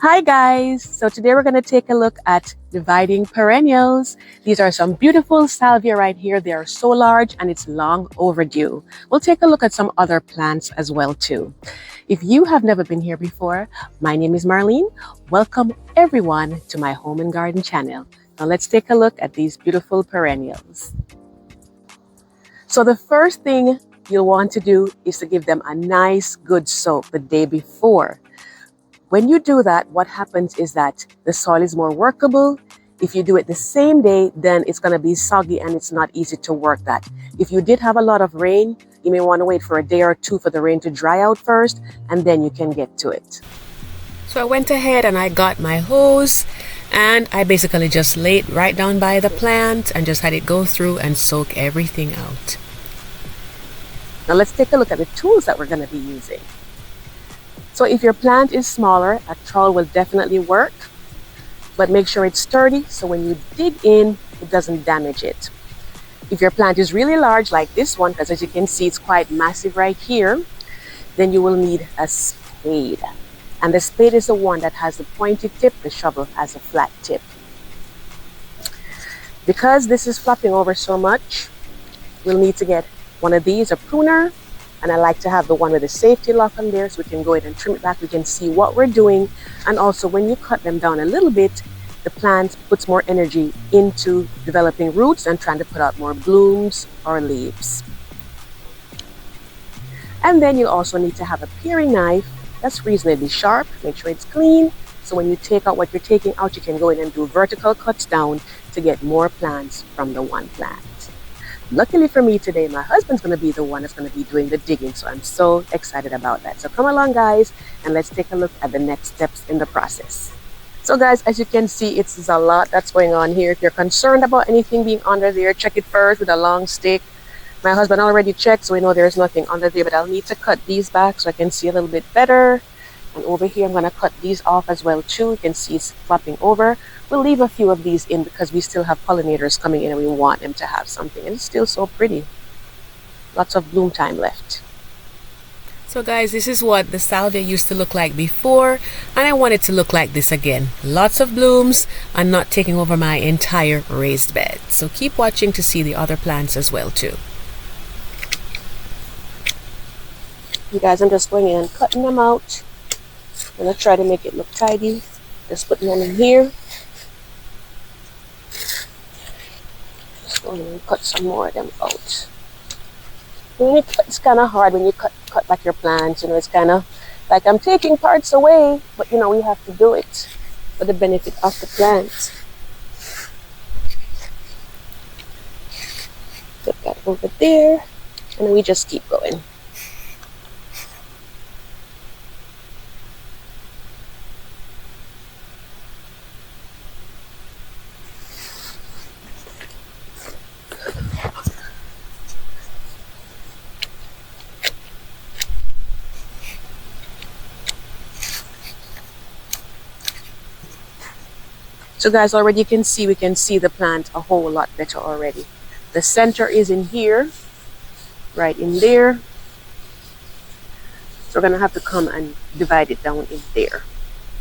Hi guys! So today we're going to take a look at dividing perennials. These are some beautiful salvia right here. They are so large and it's long overdue. We'll take a look at some other plants as well too. If you have never been here before, my name is Marlene. Welcome everyone to my home and garden channel. Now let's take a look at these beautiful perennials. So the first thing you'll want to do is to give them a nice good soak the day before. When you do that, what happens is that the soil is more workable. If you do it the same day, then it's going to be soggy and it's not easy to work that. If you did have a lot of rain, you may want to wait for a day or two for the rain to dry out first, and then you can get to it. So I went ahead and I got my hose and I basically just laid right down by the plant and just had it go through and soak everything out. Now let's take a look at the tools that we're going to be using. So if your plant is smaller, a trowel will definitely work, but make sure it's sturdy so when you dig in, it doesn't damage it. If your plant is really large like this one, because as you can see, it's quite massive right here, then you will need a spade. And the spade is the one that has the pointy tip, the shovel has a flat tip. Because this is flopping over so much, we'll need to get one of these, a pruner. And I like to have the one with a safety lock on there so we can go ahead and trim it back. We can see what we're doing. And also when you cut them down a little bit, the plant puts more energy into developing roots and trying to put out more blooms or leaves. And then you'll also need to have a paring knife that's reasonably sharp. Make sure it's clean. So when you take out what you're taking out, you can go in and do vertical cuts down to get more plants from the one plant. Luckily for me today, my husband's going to be the one that's going to be doing the digging, so I'm so excited about that. So come along guys, and let's take a look at the next steps in the process. So guys, as you can see, it's a lot that's going on here. If you're concerned about anything being under there, check it first with a long stick. My husband already checked, so we know there's nothing under there, but I'll need to cut these back so I can see a little bit better. And over here, I'm going to cut these off as well too. You can see it's flopping over. We'll leave a few of these in because we still have pollinators coming in and we want them to have something. And it's still so pretty. Lots of bloom time left. So guys, this is what the salvia used to look like before. And I want it to look like this again. Lots of blooms and not taking over my entire raised bed. So keep watching to see the other plants as well too. You guys, I'm just going in and cutting them out. I'm going to try to make it look tidy. Just putting them in here. Just going and cut some more of them out. It's kind of hard when you cut like your plants. You know, it's kind of like I'm taking parts away, but you know, we have to do it for the benefit of the plants. Put that over there, and then we just keep going. So guys, already you can see, we can see the plant a whole lot better already. The center is in here, right in there. So we're gonna have to come and divide it down in there.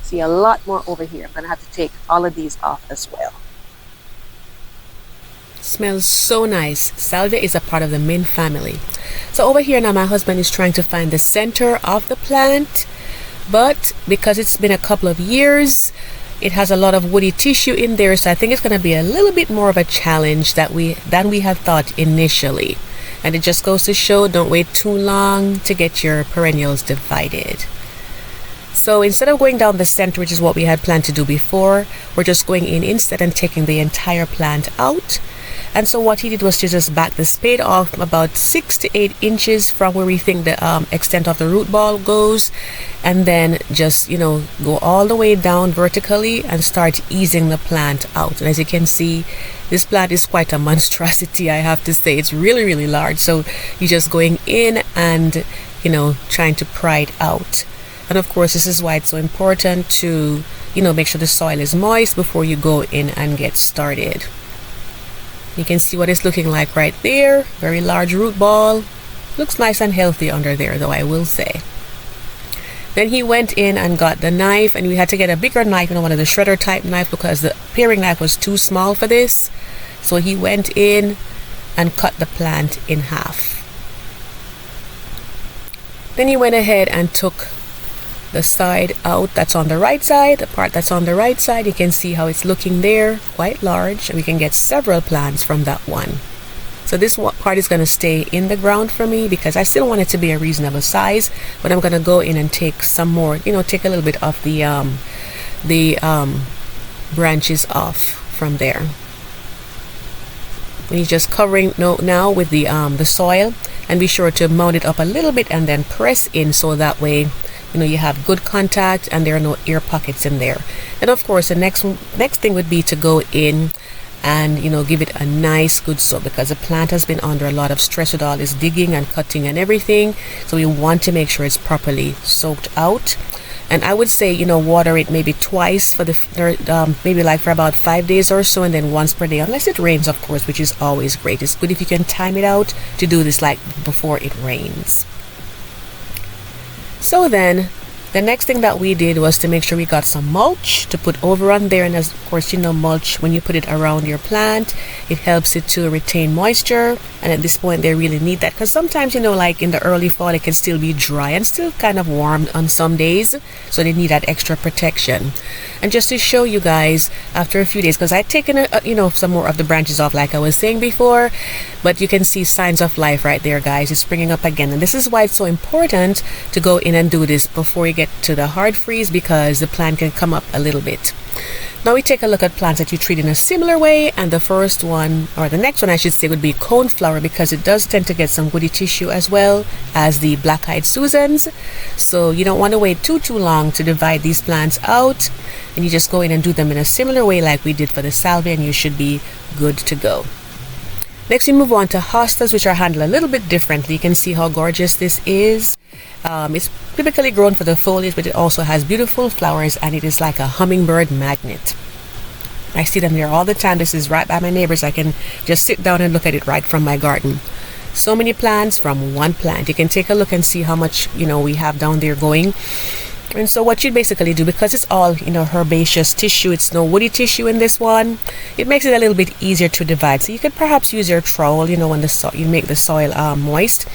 See a lot more over here. I'm gonna have to take all of these off as well. Smells so nice. Salvia is a part of the mint family. So over here now my husband is trying to find the center of the plant, but because it's been a couple of years, it has a lot of woody tissue in there, so I think it's going to be a little bit more of a challenge than we had thought initially. And it just goes to show, don't wait too long to get your perennials divided. So instead of going down the center, which is what we had planned to do before, we're just going in instead and taking the entire plant out. And so what he did was to just back the spade off about 6 to 8 inches from where we think the extent of the root ball goes, and then just, you know, go all the way down vertically and start easing the plant out. And as you can see, this plant is quite a monstrosity, I have to say. It's really, really large. So you're just going in and, you know, trying to pry it out. And of course, this is why it's so important to, you know, make sure the soil is moist before you go in and get started. You can see what it's looking like right there. Very large root ball. Looks nice and healthy under there though, I will say. Then he went in and got the knife, and we had to get a bigger knife, one of the shredder type knife, because the paring knife was too small for this. So he went in and cut the plant in half. Then he went ahead and took the side out that's on the right side, the part that's on the right side. You can see how it's looking there, quite large, and we can get several plants from that one. So this part is going to stay in the ground for me because I still want it to be a reasonable size, but I'm going to go in and take some more, take a little bit of the branches off from there. And you're just covering now with the soil, and be sure to mount it up a little bit and then press in, so that way you have good contact and there are no air pockets in there. And of course the next thing would be to go in and give it a nice good soak, because the plant has been under a lot of stress with all this digging and cutting and everything. So we want to make sure it's properly soaked out. And I would say water it maybe twice for maybe like for about 5 days or so, and then once per day, unless it rains, of course, which is always great. It's good if you can time it out to do this like before it rains. So then the next thing that we did was to make sure we got some mulch to put over on there. And of course, mulch, when you put it around your plant, it helps it to retain moisture. And at this point, they really need that, because sometimes, like in the early fall, it can still be dry and still kind of warm on some days. So they need that extra protection. And just to show you guys, after a few days, because I'd taken some more of the branches off, like I was saying before, but you can see signs of life right there, guys. It's springing up again. And this is why it's so important to go in and do this before you get to the hard freeze, because the plant can come up a little bit. Now we take a look at plants that you treat in a similar way, and the first one, or the next one I should say, would be coneflower, because it does tend to get some woody tissue as well as the black-eyed Susans. So you don't want to wait too long to divide these plants out, and you just go in and do them in a similar way like we did for the salvia, and you should be good to go. Next we move on to hostas, which are handled a little bit differently. You can see how gorgeous this is. It's typically grown for the foliage, but it also has beautiful flowers, and it is like a hummingbird magnet. I see them there all the time. This is right by my neighbors. I can just sit down and look at it right from my garden. So many plants from one plant. You can take a look and see how much we have down there going. And so what you basically do, because it's all herbaceous tissue, it's no woody tissue in this one, it makes it a little bit easier to divide. So you could perhaps use your trowel when you make the soil moist,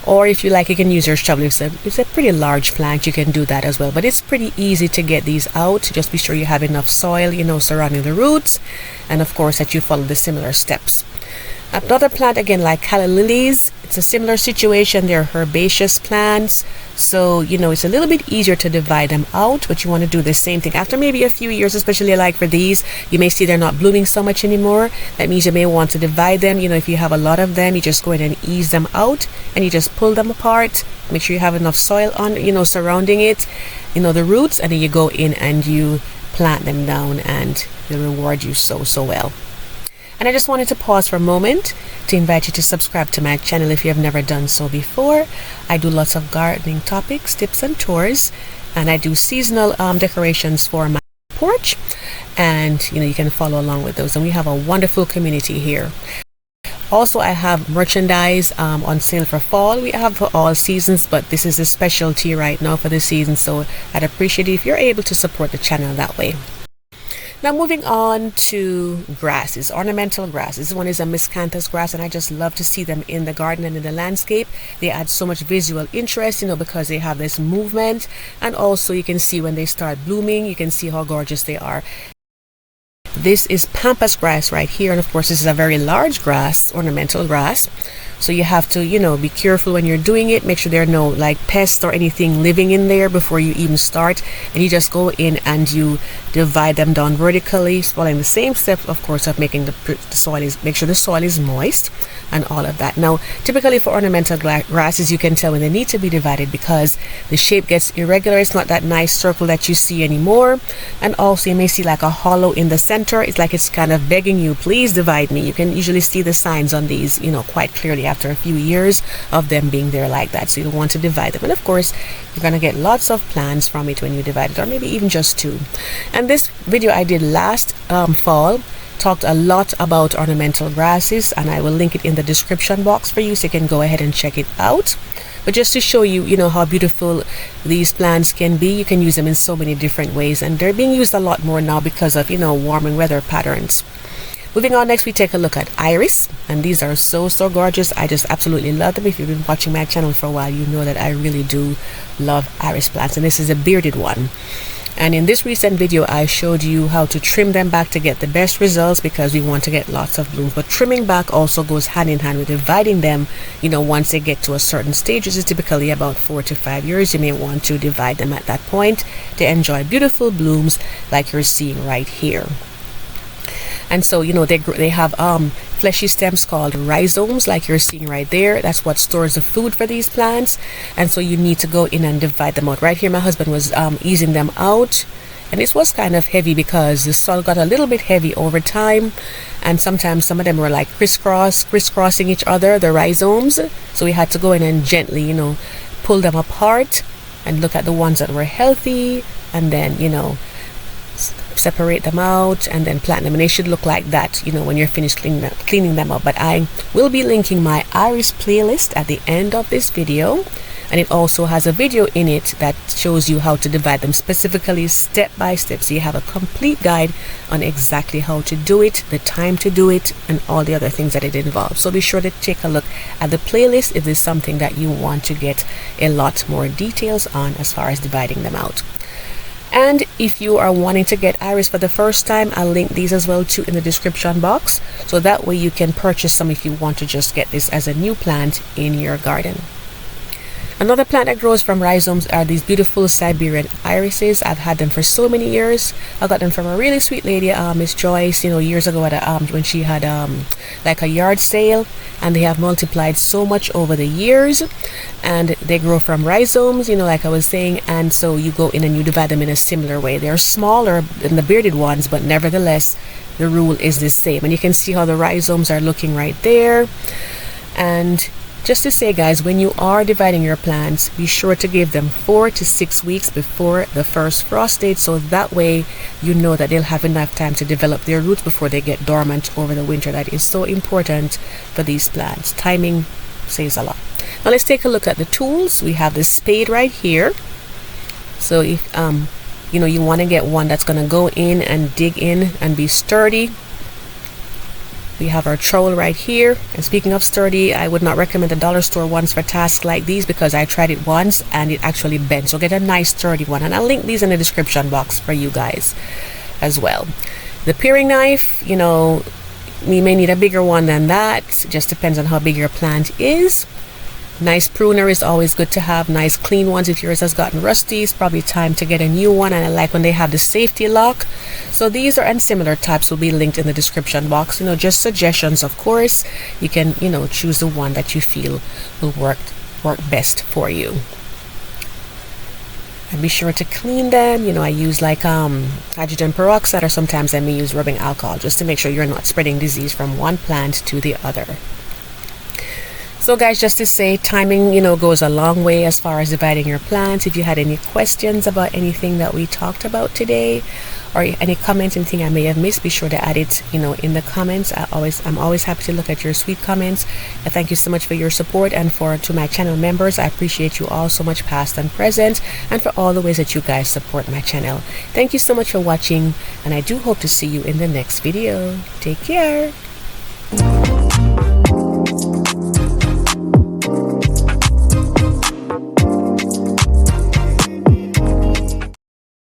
or if you like, you can use your shovel. If it's a pretty large plant, you can do that as well. But it's pretty easy to get these out. Just be sure you have enough soil surrounding the roots, and of course that you follow the similar steps. Another plant, again, like calla lilies, it's a similar situation. They're herbaceous plants, so it's a little bit easier to divide them out, but you want to do the same thing after maybe a few years, especially like for these. You may see they're not blooming so much anymore. That means you may want to divide them. If you have a lot of them, you just go in and ease them out, and you just pull them apart. Make sure you have enough soil on surrounding it, the roots, and then you go in and you plant them down, and they'll reward you so well. And I just wanted to pause for a moment to invite you to subscribe to my channel if you have never done so before. I do lots of gardening topics, tips, and tours, and I do seasonal decorations for my porch, and you can follow along with those. And we have a wonderful community here. Also, I have merchandise on sale for fall. We have for all seasons, but this is a specialty right now for the season, so I'd appreciate it if you're able to support the channel that way. Now moving on to grasses, ornamental grasses. This one is a miscanthus grass, and I just love to see them in the garden and in the landscape. They add so much visual interest, because they have this movement, and also you can see when they start blooming, you can see how gorgeous they are. This is pampas grass right here, and of course this is a very large grass, ornamental grass. So you have to, be careful when you're doing it. Make sure there are no like pests or anything living in there before you even start. And you just go in and you divide them down vertically, following the same step, of course, of making the soil make sure the soil is moist and all of that. Now, typically for ornamental grasses, you can tell when they need to be divided because the shape gets irregular. It's not that nice circle that you see anymore. And also you may see like a hollow in the center. It's like it's kind of begging you, please divide me. You can usually see the signs on these, quite clearly after a few years of them being there like that. So you don't want to divide them. And of course, you're going to get lots of plants from it when you divide it, or maybe even just two. And this video I did last fall, talked a lot about ornamental grasses, and I will link it in the description box for you so you can go ahead and check it out. But just to show you, how beautiful these plants can be, you can use them in so many different ways, and they're being used a lot more now because of, warming weather patterns. Moving on, next we take a look at iris, and these are so gorgeous. I just absolutely love them. If you've been watching my channel for a while, you know that I really do love iris plants, and this is a bearded one. And in this recent video, I showed you how to trim them back to get the best results, because we want to get lots of blooms. But trimming back also goes hand in hand with dividing them. Once they get to a certain stage, which is typically about 4 to 5 years, you may want to divide them at that point to enjoy beautiful blooms like you're seeing right here. And so, they have fleshy stems called rhizomes, like you're seeing right there. That's what stores the food for these plants. And so you need to go in and divide them out. Right here, my husband was easing them out. And this was kind of heavy because the soil got a little bit heavy over time. And sometimes some of them were like crisscrossing each other, the rhizomes. So we had to go in and gently, pull them apart and look at the ones that were healthy. And then, separate them out and then plant them, and they should look like that when you're finished cleaning them up. But I will be linking my iris playlist at the end of this video, and it also has a video in it that shows you how to divide them specifically step by step, so you have a complete guide on exactly how to do it, the time to do it, and all the other things that it involves. So be sure to take a look at the playlist if there's something that you want to get a lot more details on as far as dividing them out. And if you are wanting to get iris for the first time, I'll link these as well too in the description box, so that way you can purchase some if you want to just get this as a new plant in your garden. Another plant that grows from rhizomes are these beautiful Siberian irises. I've had them for so many years. I got them from a really sweet lady, Miss Joyce, years ago at when she had like a yard sale, and they have multiplied so much over the years. And they grow from rhizomes, like I was saying, and so you go in and you divide them in a similar way. They're smaller than the bearded ones, but nevertheless the rule is the same. And you can see how the rhizomes are looking right there. And just to say, guys, when you are dividing your plants, be sure to give them 4 to 6 weeks before the first frost date, so that way you know that they'll have enough time to develop their roots before they get dormant over the winter. That is so important for these plants. Timing says a lot. Now let's take a look at the tools. We have the spade right here. So if you want to get one that's going to go in and dig in and be sturdy. We have our trowel right here. And speaking of sturdy, I would not recommend the dollar store ones for tasks like these, because I tried it once and it actually bent. So get a nice sturdy one, and I'll link these in the description box for you guys as well. The paring knife, we may need a bigger one than that. It just depends on how big your plant is. Nice pruner is always good to have. Nice clean ones. If yours has gotten rusty, it's probably time to get a new one. And I like when they have the safety lock. So these are, and similar types will be linked in the description box. Just suggestions, of course. You can choose the one that you feel will work best for you. And be sure to clean them. I use like hydrogen peroxide, or sometimes I may use rubbing alcohol, just to make sure you're not spreading disease from one plant to the other. So guys, just to say, timing goes a long way as far as dividing your plants. If you had any questions about anything that we talked about today, or any comments, anything I may have missed, be sure to add it in the comments. I'm always happy to look at your sweet comments. I thank you so much for your support, and to my channel members, I appreciate you all so much, past and present, and for all the ways that you guys support my channel. Thank you so much for watching, and I do hope to see you in the next video. Take care.